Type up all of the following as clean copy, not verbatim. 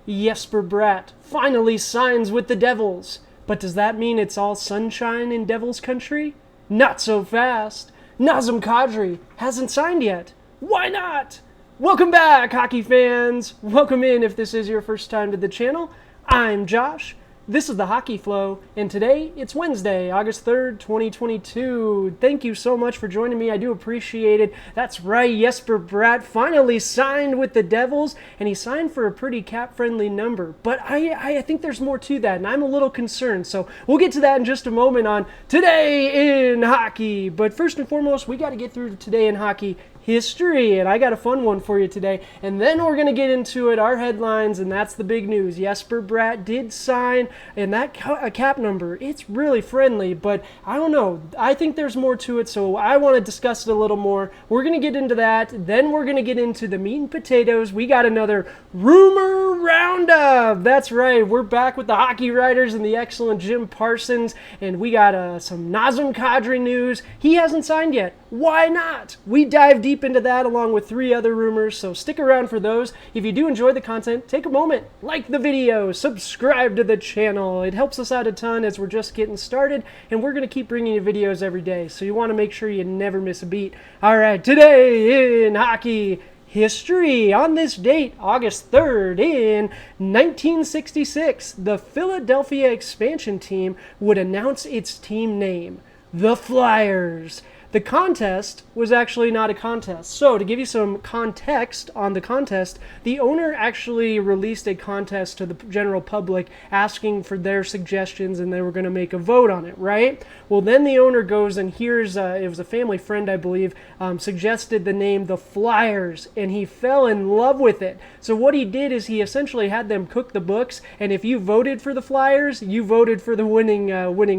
Jesper Bratt finally signs with the Devils. But does that mean it's all sunshine in Devils country? Not so fast. Nazem Kadri hasn't signed yet. Why not? Welcome back, hockey fans. Welcome in if this is your first time to the channel. I'm Josh. This is the Hockey Flow, and today it's Wednesday, August 3rd, 2022. Thank you so much for joining me. I do appreciate it. That's right, Jesper Bratt finally signed with the Devils, and he signed for a pretty cap-friendly number. But I think there's more to that, and I'm a little concerned. So we'll get to that in just a moment on Today in Hockey. But first and foremost, we got to get through Today in Hockey history, and I got a fun one for you today, and then we're going to get into it, our headlines, and that's the big news. Jesper Bratt did sign, and that cap number, it's really friendly, but I don't know, I think there's more to it, so I want to discuss it a little more. We're going to get into that, then we're going to get into the meat and potatoes. We got another Rumor Roundup. That's right, we're back with the hockey writers and the excellent Jim Parsons, and we got some Nazem Kadri news. He hasn't signed yet. Why not? We dive deep into that along with 3 other rumors, so stick around for those. If you do enjoy the content, take a moment, like the video, subscribe to the channel. It helps us out a ton as we're just getting started, and we're going to keep bringing you videos every day, so you want to make sure you never miss a beat. All right, Today in Hockey history. On this date, August 3rd, in 1966, the Philadelphia expansion team would announce its team name, the Flyers. The contest was actually not a contest. So to give you some context on the contest, the owner actually released a contest to the general public asking for their suggestions, and they were going to make a vote on it, right? Well, then the owner goes and here's, it was a family friend, I believe, suggested the name the Flyers, and he fell in love with it. So what he did is he essentially had them cook the books, and if you voted for the Flyers, you voted for the winning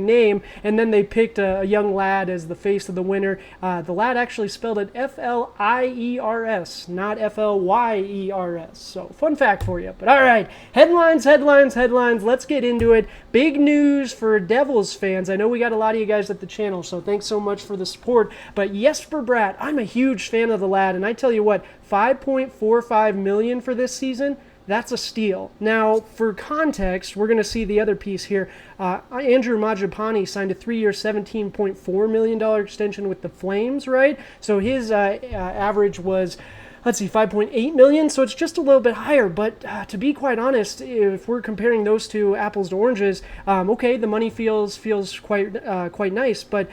name, and then they picked a young lad as the face of the winner. The lad actually spelled it F-L-I-E-R-S, not F-L-Y-E-R-S. So, fun fact for you. But all right, headlines. Let's get into it. Big news for Devils fans. I know we got a lot of you guys at the channel, so thanks so much for the support. But Jesper Bratt, I'm a huge fan of the lad, and I tell you what, $5.45 million for this season. That's a steal. Now, for context, we're going to see the other piece here. Andrew Mangiapane signed a 3-year, $17.4 million extension with the Flames, right? So his average was, let's see, $5.8 million, so it's just a little bit higher. But to be quite honest, if we're comparing those two apples to oranges, okay, the money feels quite nice, but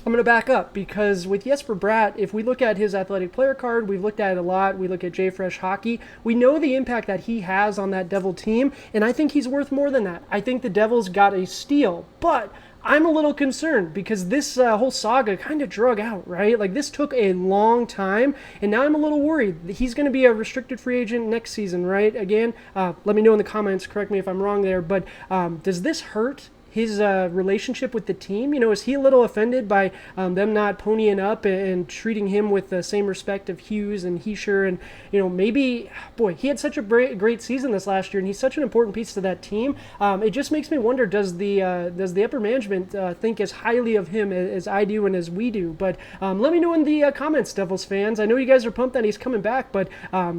I'm going to back up, because with Jesper Bratt, if we look at his athletic player card, we've looked at it a lot, we look at JFresh Hockey, we know the impact that he has on that Devil team, and I think he's worth more than that. I think the Devils got a steal, but I'm a little concerned because this whole saga kind of drug out, right? Like, this took a long time, and now I'm a little worried. He's going to be a restricted free agent next season, right? Again, let me know in the comments, correct me if I'm wrong there, but does this hurt his relationship with the team? You know, is he a little offended by them not ponying up and treating him with the same respect of Hughes and Heischer? And, you know, maybe, boy, he had such a great season this last year, and he's such an important piece to that team. It just makes me wonder, does the upper management think as highly of him as I do and as we do? But let me know in the comments, Devils fans. I know you guys are pumped that he's coming back, but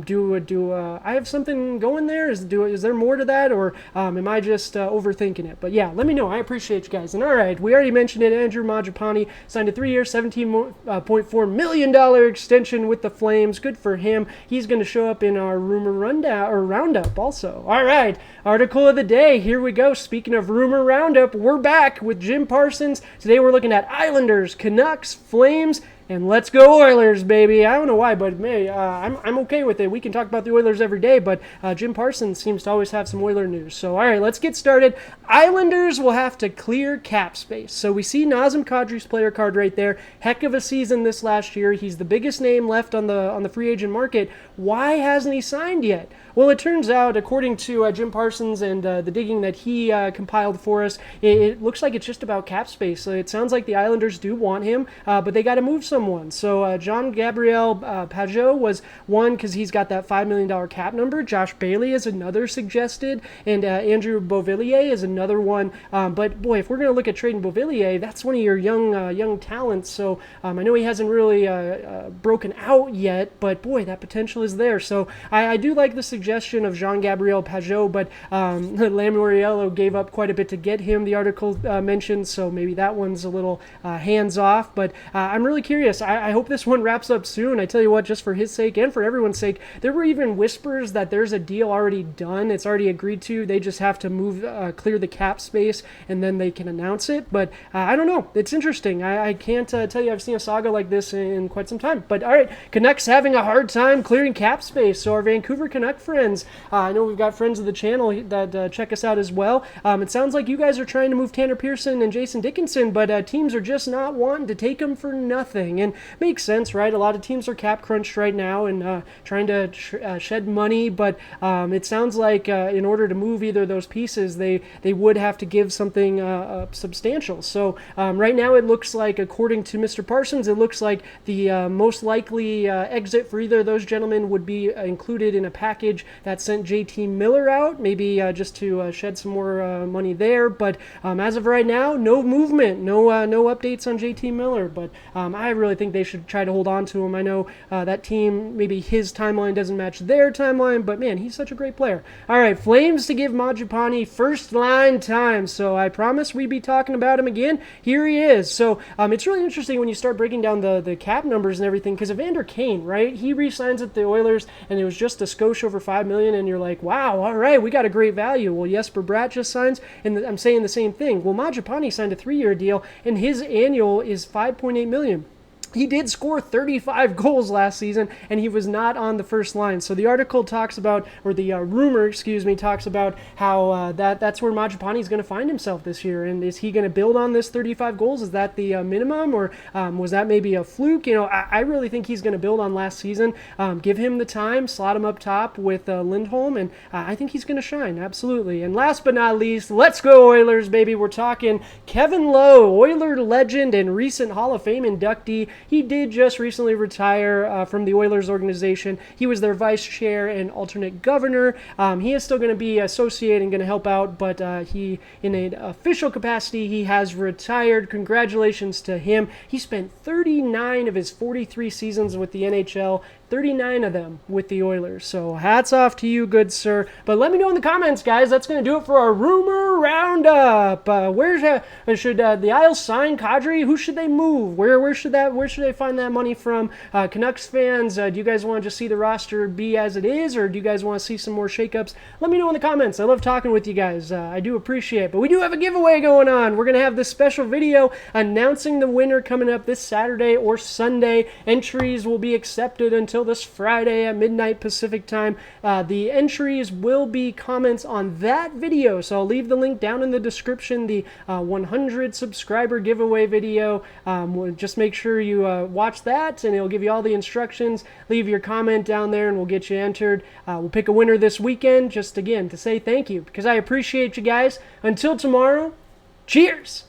do I have something going there? Is there more to that, or am I just overthinking it? But yeah, let me know. I appreciate you guys. And all right, we already mentioned it. Andrew Mangiapane signed a 3-year, $17.4 million extension with the Flames. Good for him. He's going to show up in our rumor roundup also. All right, article of the day. Here we go. Speaking of rumor roundup, we're back with Jim Parsons. Today we're looking at Islanders, Canucks, Flames, and let's go Oilers, baby. I don't know why, but hey, I'm okay with it. We can talk about the Oilers every day, but Jim Parsons seems to always have some Oiler news. So, all right, let's get started. Islanders will have to clear cap space. So we see Nazem Kadri's player card right there. Heck of a season this last year. He's the biggest name left on the free agent market. Why hasn't he signed yet? Well, it turns out, according to Jim Parsons and the digging that he compiled for us, it looks like it's just about cap space. So it sounds like the Islanders do want him, but they got to move somewhere. someone. So Jean-Gabriel Pageau was one because he's got that $5 million cap number. Josh Bailey is another suggested, and Andrew Beauvillier is another one. But boy, if we're going to look at trading Beauvillier, that's one of your young talents. So I know he hasn't really broken out yet, but boy, that potential is there. So I do like the suggestion of Jean-Gabriel Pageau, but Lamoriello gave up quite a bit to get him, the article mentioned, so maybe that one's a little hands-off. But I'm really curious. I hope this one wraps up soon. I tell you what, just for his sake and for everyone's sake, there were even whispers that there's a deal already done. It's already agreed to. They just have to clear the cap space, and then they can announce it. But I don't know. It's interesting. I can't tell you I've seen a saga like this in quite some time. But all right, Canucks having a hard time clearing cap space. So our Vancouver Canuck friends, I know we've got friends of the channel that check us out as well. It sounds like you guys are trying to move Tanner Pearson and Jason Dickinson, but teams are just not wanting to take them for nothing. And makes sense, right? A lot of teams are cap crunched right now and trying to shed money, but it sounds like in order to move either of those pieces, they would have to give something substantial. So right now it looks like, according to Mr. Parsons, it looks like the most likely exit for either of those gentlemen would be included in a package that sent JT Miller out, maybe just to shed some more money there. But as of right now, no movement, no updates on JT Miller. But I really think they should try to hold on to him. I know that team, maybe his timeline doesn't match their timeline, but man, he's such a great player. All right, Flames to give Mangiapane first line time. So I promised we'd be talking about him again. Here he is. So it's really interesting when you start breaking down the cap numbers and everything, because Evander Kane, right? He re-signs at the Oilers, and it was just a skosh over $5 million, and you're like, wow, all right, we got a great value. Well, Jesper Bratt just signs, and I'm saying the same thing. Well, Mangiapane signed a 3-year deal, and his annual is $5.8 million. He did score 35 goals last season, and he was not on the first line. So the article talks about, or the rumor, talks about how that's where Mangiapane is going to find himself this year. And is he going to build on this 35 goals? Is that the minimum, or was that maybe a fluke? You know, I really think he's going to build on last season. Give him the time, slot him up top with Lindholm, and I think he's going to shine, absolutely. And last but not least, let's go Oilers, baby. We're talking Kevin Lowe, Oiler legend and recent Hall of Fame inductee. He did just recently retire from the Oilers organization. He was their vice chair and alternate governor. He is still going to be associated and going to help out, but he, in an official capacity, he has retired. Congratulations to him. He spent 39 of his 43 seasons with the NHL, 39 of them with the Oilers. So hats off to you, good sir. But let me know in the comments, guys. That's going to do it for our rumor roundup. Where should the Isles sign Kadri? Who should they move? Where should they find that money from? Canucks fans, do you guys want to just see the roster be as it is, or do you guys want to see some more shakeups? Let me know in the comments. I love talking with you guys. I do appreciate it. But we do have a giveaway going on. We're going to have this special video announcing the winner coming up this Saturday or Sunday. Entries will be accepted until this Friday at midnight Pacific time. The entries will be comments on that video, so I'll leave the link down in the description. The 100 subscriber giveaway video. Just make sure you watch that, and it'll give you all the instructions. Leave your comment down there, and we'll get you entered. We'll pick a winner this weekend, just again to say thank you, because I appreciate you guys. Until tomorrow, cheers!